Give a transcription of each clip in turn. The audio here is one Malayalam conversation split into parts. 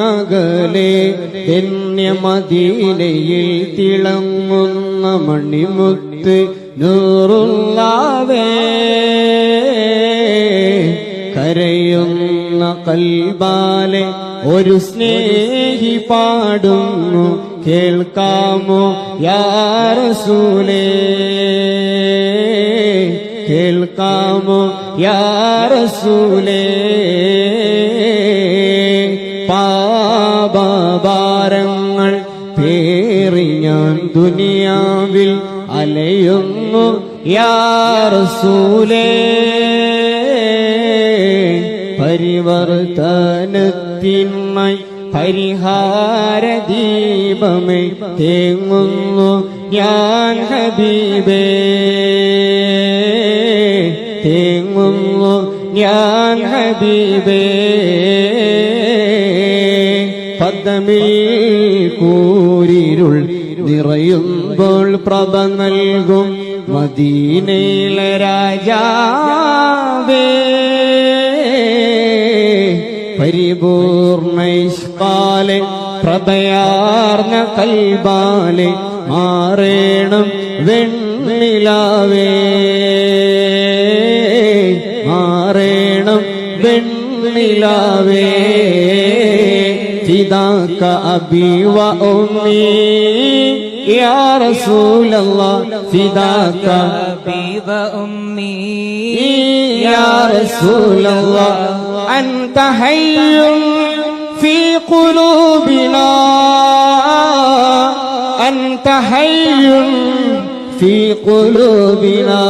അങ്ങകലെ ധന്യമദീനയിൽ തിളങ്ങുന്ന മണിമുത്ത് നൂറുള്ളാവേ കരയുന്ന കൽബാലെ ഒരു സ്നേഹി പാടുന്നു കേൾക്കാമോ യാ റസൂലേ കേൾക്കാമോ യാ റസൂലേ പാപഭാരങ്ങൾ പേറി ഞാൻ ദുനിയാവിൽ അലയുന്നു യാ റസൂലേ പരിവർത്തനത്തിനായി പരിഹാര ദീപമേ തേങ്ങുന്നു ഞാൻ ഹബീബേ തേങ്ങുന്നു ഞാൻ ഹബീബേ പദമിൽ കൂരിരുൾ നിറയുമ്പോൾ പ്രഭ നൽകും മദീനയിലെ രാജാവേ പരിപൂർണ ഇഷ്കാലെ പ്രഭയാർന്ന കൽബാലെ മാറേണം വെണ്ണിലാവേ മാറേണം വെണ്ണിലാവേ ഫിദാക അബി വ ഉമ്മി യാ റസൂലല്ലാഹ് ഫിദാക അബി വ ഉമ്മി യാ റസൂലല്ലാഹ് أنت حي في قلوبنا أنت حي في قلوبنا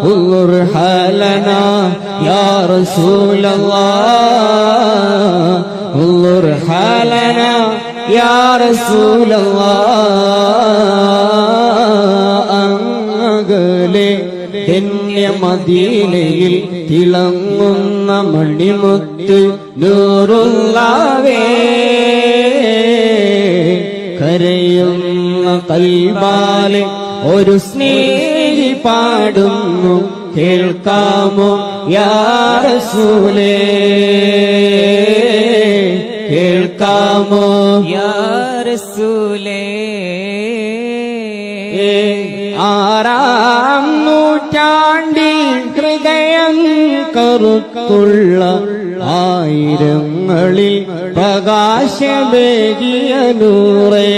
انظر حالنا يا رسول الله انظر حالنا يا رسول الله أنغلي മദീനയിൽ തിളങ്ങുന്ന മണിമുത്ത് നൂറുള്ളാവേ കരയുന്ന കൽബാലെ ഒരു സ്നേഹി പാടുന്നു കേൾക്കാമോ യാ റസൂലേ കേൾക്കാമോ യാ റസൂലേ ആറാം നൂറ്റാണ്ടിൽ ഹൃദയം കറുത്തുള്ള ആയിരങ്ങളിൽ പ്രകാശമേകിയ നൂറേ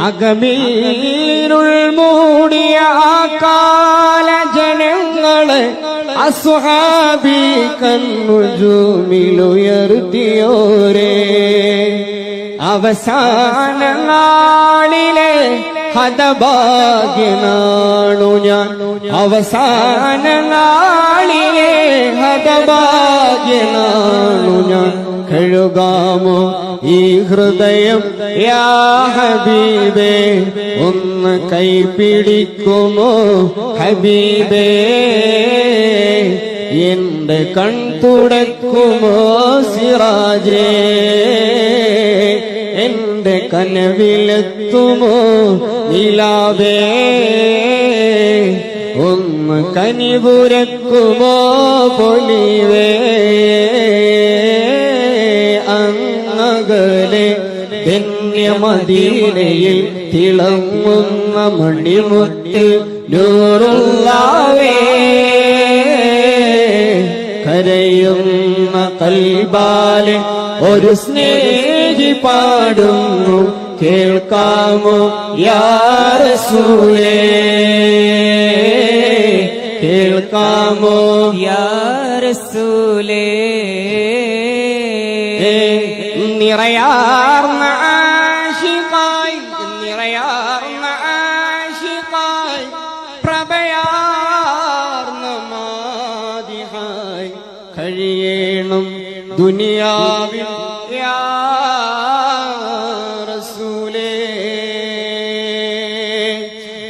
അകമീരുൾ മൂടിയ ആ കാല ജനങ്ങളെ അസ്ഹാബി കന്നുജൂമിലുയർത്തിയോരേ അവസാന നാളിലെ ഹതഭാഗ്യനാണു ഞാൻ അവസാന നാളിലെ ഹതഭാഗ്യനാണു ഞാൻ കഴുകാമോ ഈ ഹൃദയം യാ ഹബീബേ ഒന്ന് കൈപിടിക്കുമോ ഹബീബേ എന്റെ കൺ തുടക്കുമോ സിറാജേ എന്റെ കനവിലെത്തുമോ നിലാവേ ഒന്ന് കനിപുരക്കുമോ പൊലിവേ അങ്ങകലെ ധന്യമദീനയിൽ തിളങ്ങുന്ന മണിമുത്ത് നൂറുള്ളാവേ കരയുന്ന കൽബാലെ ഒരു സ്നേഹി പാടുന്നു കേൾക്കാമോ യാ റസൂലേ കേൾക്കാമോ യാ റസൂലേ നിറയാർന്ന ആശിഖായി നിറയാർന്ന ആശിഖായി പ്രഭയാർന്ന മാദിഹായി കഴിയണം ദുനിയാവിൽ യാ റസൂലേ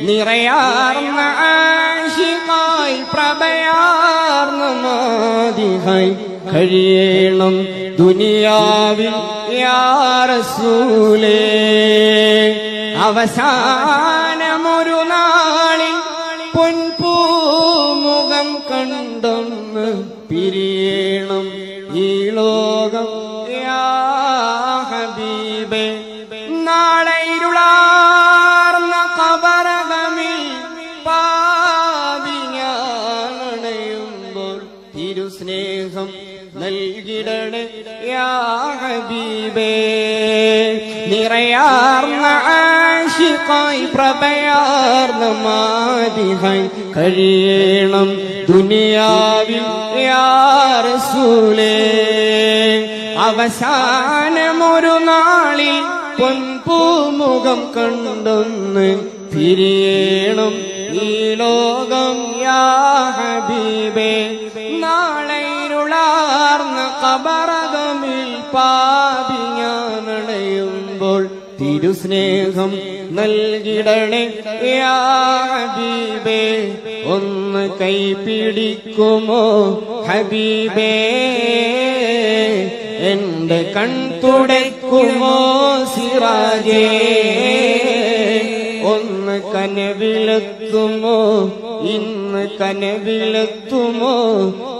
നിറയാർന്ന ആശിഖായി പ്രഭയാർന്ന മാദിഹായി കഴിയണം ദുനിയാവിൽ യാ റസൂലേ അവസാനമൊരു നാളിൽ പൊൻപൂമുഖം കണ്ടൊന്ന് പിരിയണം ഈ ലോകം നൽകിടണേ യാ ഹബീബേ. നിറയാർന്ന ആശിഖായി പ്രഭയാർന്ന മാദിഹായി കഴിയണം ദുനിയാവിൽ യാ റസൂലേ. അവസാനമൊരു നാളിൽ പൊൻപൂമുഖം കണ്ടൊന്ന് പിരിയണം ഈ ലോകം യാ ഹബീബേ. നാളെയിരുളാർന്ന ഖബറകമിൽ പാപി ഞാനണയുമ്പോൾ തിരുസ്നേഹം നൽകിടണേ യാ ഹബീബേ. ഒന്ന് കൈപിടിക്കുമോ ഹബീബേ, എന്റെ കൺതുടയ്ക്കുമോ സിറാജേ. ഒന്ന് കനവിലെത്തുമോ ഇന്ന് കനവിലെത്തുമോ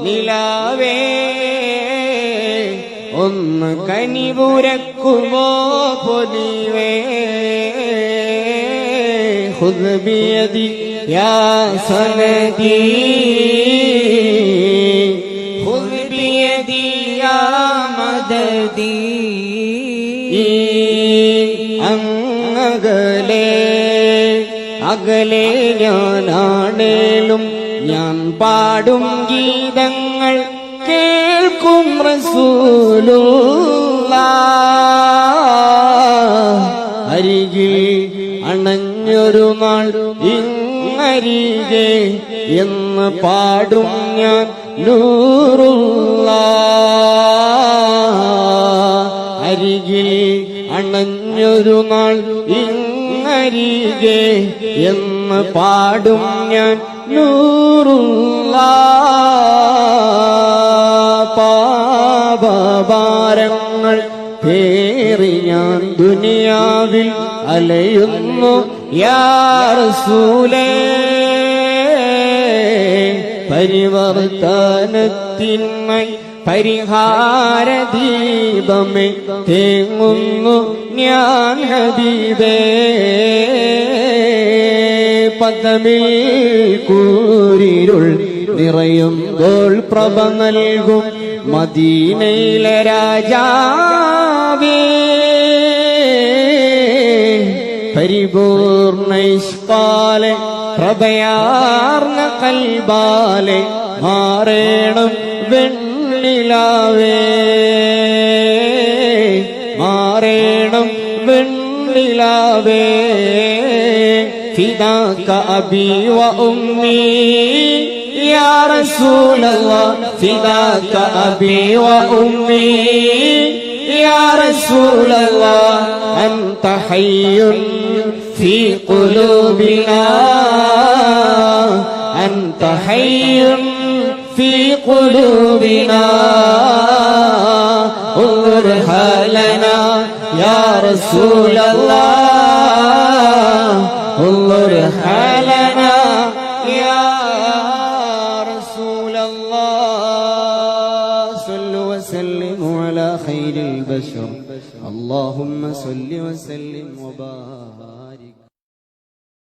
നിലാവേ. ഒന്ന് കനിവുരക്കുമോ പൊലിവേ. ഖുദ് ബിയദി യാ സനദി, ഖുദ് ബിയദി യാ മദദി. അങ്ങകലെ അകലെ ഞാനാണേലും ഞാൻ പാടും ഗീതങ്ങൾ കേൾക്കും റസൂലുള്ളാഹ്. അരികിൽ അണഞ്ഞൊരു നാൾ ഇങ്ങരികെ എന്ന് പാടും ഞാൻ നൂറുള്ളാഹ്. അരികിൽ അണഞ്ഞൊരു നാൾ ഇങ്ങരികെ എന്ന് പാടും ഞാൻ നൂറുള്ളാഹ്. പാപഭാരങ്ങൾ പേറി ഞാൻ ദുനിയാവിൽ അലയുന്നു യാ റസൂലേ. പരിവർത്തനത്തിന്മേൽ പരിഹാര ദീപമേ തേങ്ങുന്നു ഞാൻ ഹബീബേ. പദമിൽ കൂരിരുൾ നിറയുമ്പോൾ പ്രഭ നൽകും മദീനയിലെ രാജാവേ. പരിപൂർണ ഇഷ്കാലെ പ്രഭയാർന്ന കൽബാലെ മാറേണം വെണ്ണിലാവേ. മാറേണം വെണ്ണിലാവേ. ഫിദാക അബി വ ഉമ്മി യാ റസൂലല്ലാഹ്. ഫിദാക അബി വ ഉമ്മി യാ റസൂലല്ലാഹ്. അൻത ഹയ്യുൻ ഫീ ഖുലൂബിനാ, അൻത ഹയ്യുൻ ഫീ ഖുലൂബിനാ. انظر حالنا يا رسول الله، انظر حالنا يا رسول الله. صلوا وسلموا على خير البشر. اللهم صل وسلم وبارك.